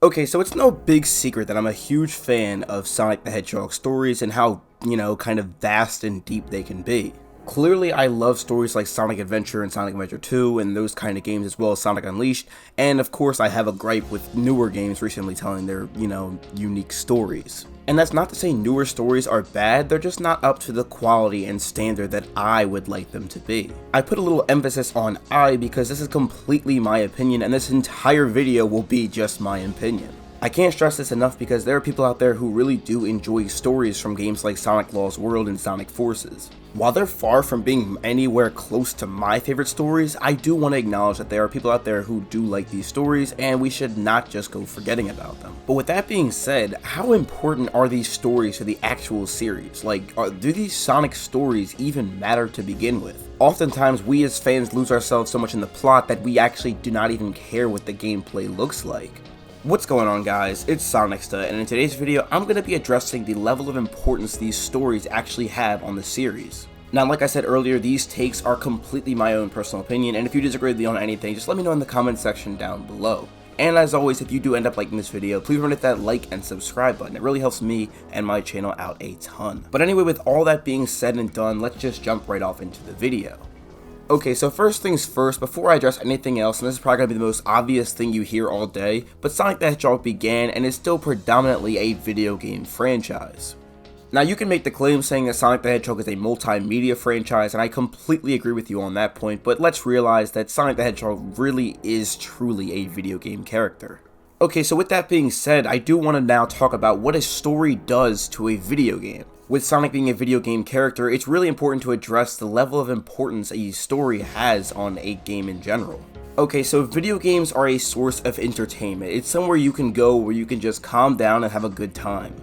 Okay, so it's no big secret that I'm a huge fan of Sonic the Hedgehog stories and how, kind of vast and deep they can be. Clearly, I love stories like Sonic Adventure and Sonic Adventure 2 and those kind of games, as well as Sonic Unleashed, and of course I have a gripe with newer games recently telling their, unique stories. And that's not to say newer stories are bad, they're just not up to the quality and standard that I would like them to be. I put a little emphasis on I because this is completely my opinion, and this entire video will be just my opinion. I can't stress this enough because there are people out there who really do enjoy stories from games like Sonic Lost World and Sonic Forces. While they're far from being anywhere close to my favorite stories, I do want to acknowledge that there are people out there who do like these stories and we should not just go forgetting about them. But with that being said, how important are these stories to the actual series? Do these Sonic stories even matter to begin with? Oftentimes, we as fans lose ourselves so much in the plot that we actually do not even care what the gameplay looks like. What's going on, guys? It's SONICSTA, and in today's video I'm going to be addressing the level of importance these stories actually have on the series. Now, like I said earlier, these takes are completely my own personal opinion, and if you disagree with me on anything, just let me know in the comment section down below. And as always, if you do end up liking this video, please remember to hit that like and subscribe button. It really helps me and my channel out a ton. But anyway, with all that being said and done, let's just jump right off into the video. Okay, so first things first, before I address anything else, and this is probably going to be the most obvious thing you hear all day, but Sonic the Hedgehog began and is still predominantly a video game franchise. Now, you can make the claim saying that Sonic the Hedgehog is a multimedia franchise, and I completely agree with you on that point, but let's realize that Sonic the Hedgehog really is truly a video game character. Okay, so with that being said, I do want to now talk about what a story does to a video game. With Sonic being a video game character, it's really important to address the level of importance a story has on a game in general. Okay, so video games are a source of entertainment. It's somewhere you can go where you can just calm down and have a good time.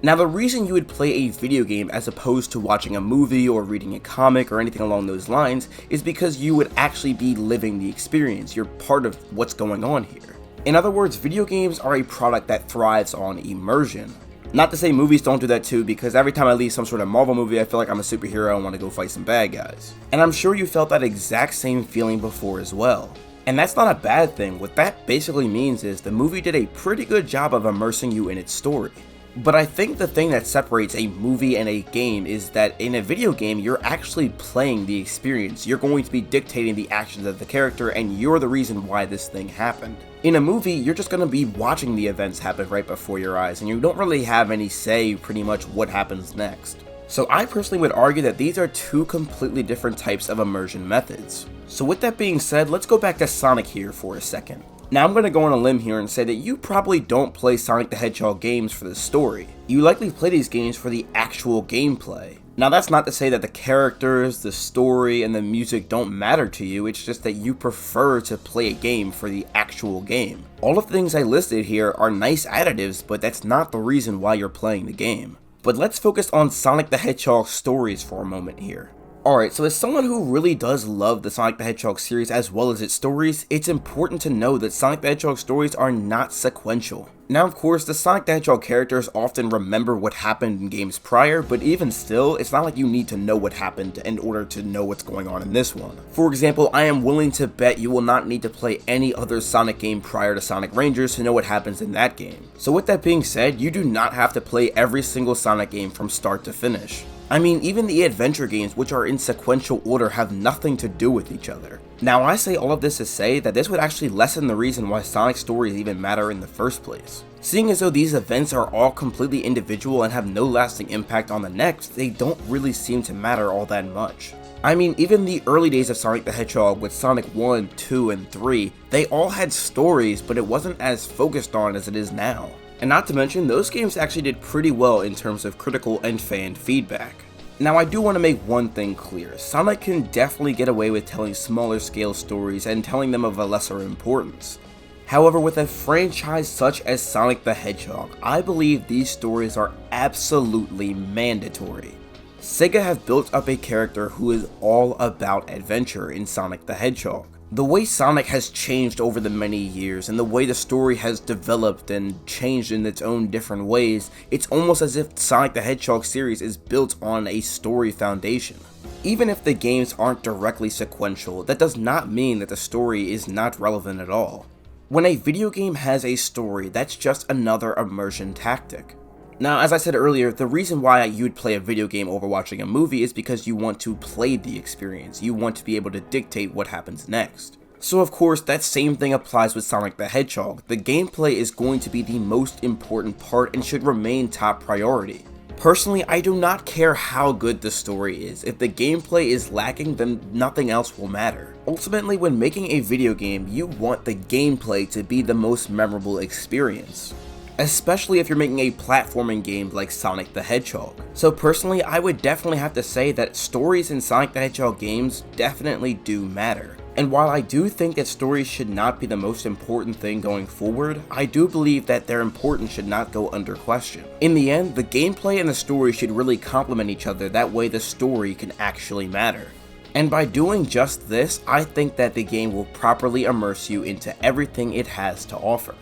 Now, the reason you would play a video game as opposed to watching a movie or reading a comic or anything along those lines is because you would actually be living the experience. You're part of what's going on here. In other words, video games are a product that thrives on immersion. Not to say movies don't do that too, because every time I leave some sort of Marvel movie, I feel like I'm a superhero and want to go fight some bad guys. And I'm sure you felt that exact same feeling before as well. And that's not a bad thing. What that basically means is the movie did a pretty good job of immersing you in its story. But I think the thing that separates a movie and a game is that in a video game, you're actually playing the experience. You're going to be dictating the actions of the character, and you're the reason why this thing happened. In a movie, you're just going to be watching the events happen right before your eyes, and you don't really have any say pretty much what happens next. So I personally would argue that these are two completely different types of immersion methods. So with that being said, let's go back to Sonic here for a second. Now, I'm going to go on a limb here and say that you probably don't play Sonic the Hedgehog games for the story. You likely play these games for the actual gameplay. Now, that's not to say that the characters, the story, and the music don't matter to you, it's just that you prefer to play a game for the actual game. All of the things I listed here are nice additives, but that's not the reason why you're playing the game. But let's focus on Sonic the Hedgehog stories for a moment here. Alright, so as someone who really does love the Sonic the Hedgehog series as well as its stories, it's important to know that Sonic the Hedgehog stories are not sequential. Now, of course, the Sonic the Hedgehog characters often remember what happened in games prior, but even still, it's not like you need to know what happened in order to know what's going on in this one. For example, I am willing to bet you will not need to play any other Sonic game prior to Sonic Rangers to know what happens in that game. So with that being said, you do not have to play every single Sonic game from start to finish. I mean, even the adventure games, which are in sequential order, have nothing to do with each other. Now, I say all of this to say that this would actually lessen the reason why Sonic stories even matter in the first place. Seeing as though these events are all completely individual and have no lasting impact on the next, they don't really seem to matter all that much. I mean, even the early days of Sonic the Hedgehog with Sonic 1, 2, and 3, they all had stories, but it wasn't as focused on as it is now. And not to mention, those games actually did pretty well in terms of critical and fan feedback. Now, I do want to make one thing clear. Sonic can definitely get away with telling smaller scale stories and telling them of a lesser importance. However, with a franchise such as Sonic the Hedgehog, I believe these stories are absolutely mandatory. Sega have built up a character who is all about adventure in Sonic the Hedgehog. The way Sonic has changed over the many years, and the way the story has developed and changed in its own different ways, it's almost as if Sonic the Hedgehog series is built on a story foundation. Even if the games aren't directly sequential, that does not mean that the story is not relevant at all. When a video game has a story, that's just another immersion tactic. Now, as I said earlier, the reason why you'd play a video game over watching a movie is because you want to play the experience. You want to be able to dictate what happens next. So of course, that same thing applies with Sonic the Hedgehog. The gameplay is going to be the most important part and should remain top priority. Personally, I do not care how good the story is. If the gameplay is lacking, then nothing else will matter. Ultimately, when making a video game, you want the gameplay to be the most memorable experience, especially if you're making a platforming game like Sonic the Hedgehog. So personally, I would definitely have to say that stories in Sonic the Hedgehog games definitely do matter. And while I do think that stories should not be the most important thing going forward, I do believe that their importance should not go under question. In the end, the gameplay and the story should really complement each other, that way the story can actually matter. And by doing just this, I think that the game will properly immerse you into everything it has to offer.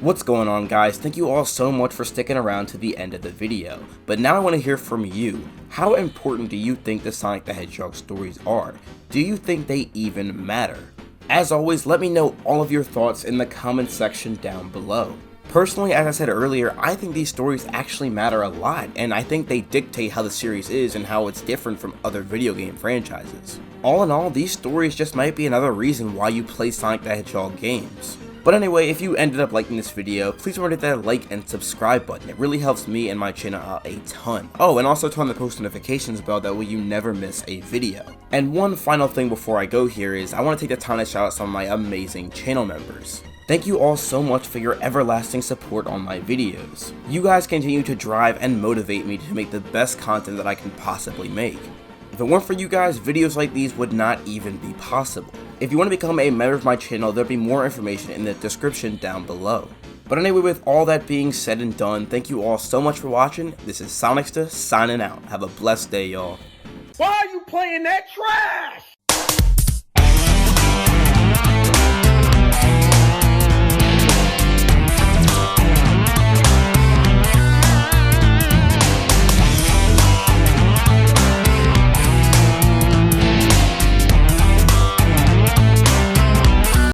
What's going on, guys? Thank you all so much for sticking around to the end of the video. But now I want to hear from you. How important do you think the Sonic the Hedgehog stories are? Do you think they even matter? As always, let me know all of your thoughts in the comment section down below. Personally, as I said earlier, I think these stories actually matter a lot, and I think they dictate how the series is and how it's different from other video game franchises. All in all, these stories just might be another reason why you play Sonic the Hedgehog games. But anyway, if you ended up liking this video, please remember to hit that like and subscribe button. It really helps me and my channel out a ton. Oh, and also turn on the post notifications bell, that way you never miss a video. And one final thing before I go here is I want to take the time to shout out some of my amazing channel members. Thank you all so much for your everlasting support on my videos. You guys continue to drive and motivate me to make the best content that I can possibly make. If it weren't for you guys, videos like these would not even be possible. If you want to become a member of my channel, there'll be more information in the description down below. But anyway, with all that being said and done, thank you all so much for watching. This is SONICSTA signing out. Have a blessed day, y'all. Why are you playing that trash?